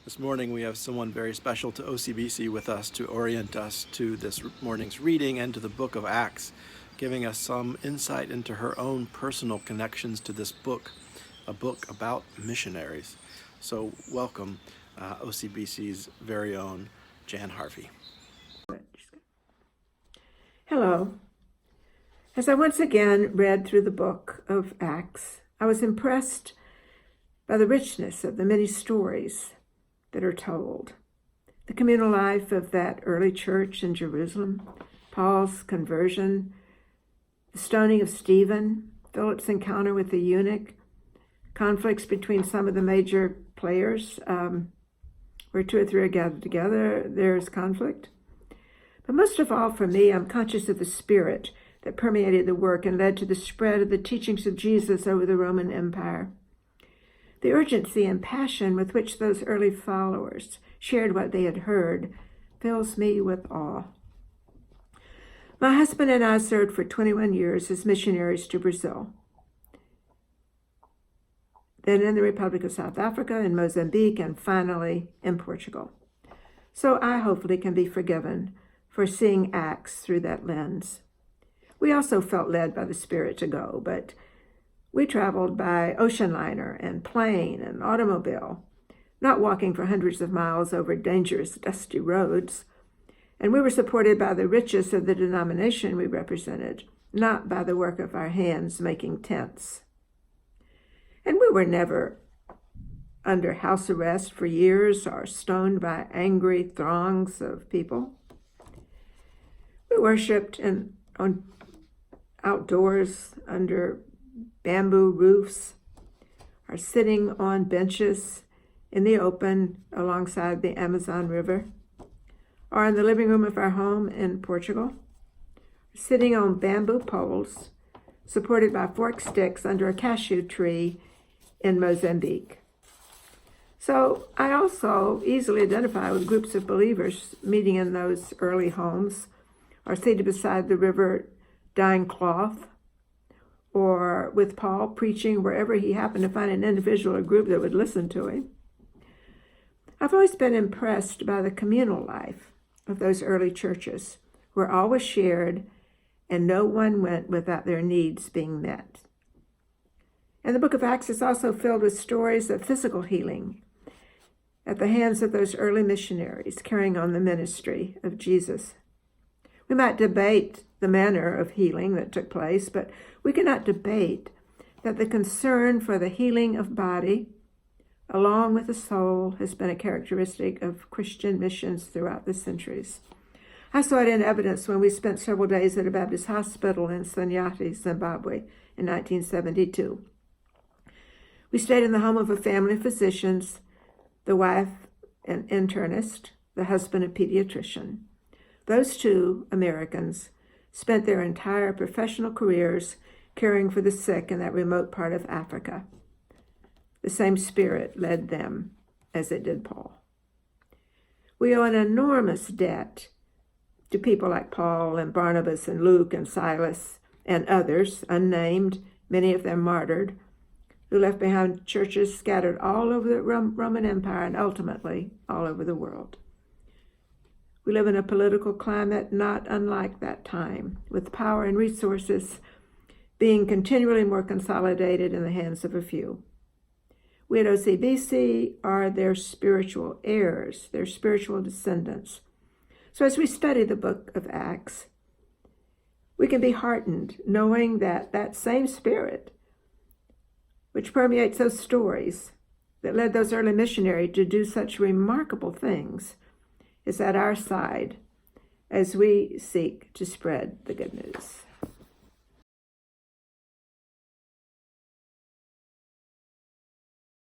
This morning we have someone very special to OCBC with us to orient us to this morning's reading and to the book of Acts, giving us some insight into her own personal connections to this book, a book about missionaries. So welcome, OCBC's very own Jan Harvey. Hello. As I once again read through the book of Acts, I was impressed by the richness of the many stories that are told. The communal life of that early church in Jerusalem, Paul's conversion, the stoning of Stephen, Philip's encounter with the eunuch, conflicts between some of the major players. Where two or three are gathered together, there's conflict. But most of all, for me, I'm conscious of the spirit that permeated the work and led to the spread of the teachings of Jesus over the Roman Empire. The urgency and passion with which those early followers shared what they had heard fills me with awe. My husband and I served for 21 years as missionaries to Brazil, then in the Republic of South Africa, in Mozambique, and finally in Portugal. So I hopefully can be forgiven for seeing Acts through that lens. We also felt led by the Spirit to go, but we traveled by ocean liner and plane and automobile, not walking for hundreds of miles over dangerous, dusty roads. And we were supported by the riches of the denomination we represented, not by the work of our hands making tents. And we were never under house arrest for years or stoned by angry throngs of people. We worshiped outdoors under bamboo roofs, or sitting on benches in the open alongside the Amazon River, or in the living room of our home in Portugal, sitting on bamboo poles supported by forked sticks under a cashew tree in Mozambique. So I also easily identify with groups of believers meeting in those early homes, or seated beside the river dyeing cloth, or with Paul preaching wherever he happened to find an individual or group that would listen to him. I've always been impressed by the communal life of those early churches, where all was shared and no one went without their needs being met. And the book of Acts is also filled with stories of physical healing at the hands of those early missionaries carrying on the ministry of Jesus. We might debate the manner of healing that took place, but we cannot debate that the concern for the healing of body, along with the soul, has been a characteristic of Christian missions throughout the centuries. I saw it in evidence when we spent several days at a Baptist hospital in Sanyati, Zimbabwe, in 1972. We stayed in the home of a family of physicians, the wife an internist, the husband a pediatrician. Those two Americans spent their entire professional careers caring for the sick in that remote part of Africa. The same spirit led them as it did Paul. We owe an enormous debt to people like Paul and Barnabas and Luke and Silas and others, unnamed, many of them martyred, who left behind churches scattered all over the Roman Empire and ultimately all over the world. We live in a political climate not unlike that time, with power and resources being continually more consolidated in the hands of a few. We at OCBC are their spiritual heirs, their spiritual descendants. So as we study the book of Acts, we can be heartened knowing that that same spirit, which permeates those stories that led those early missionaries to do such remarkable things, is at our side as we seek to spread the good news.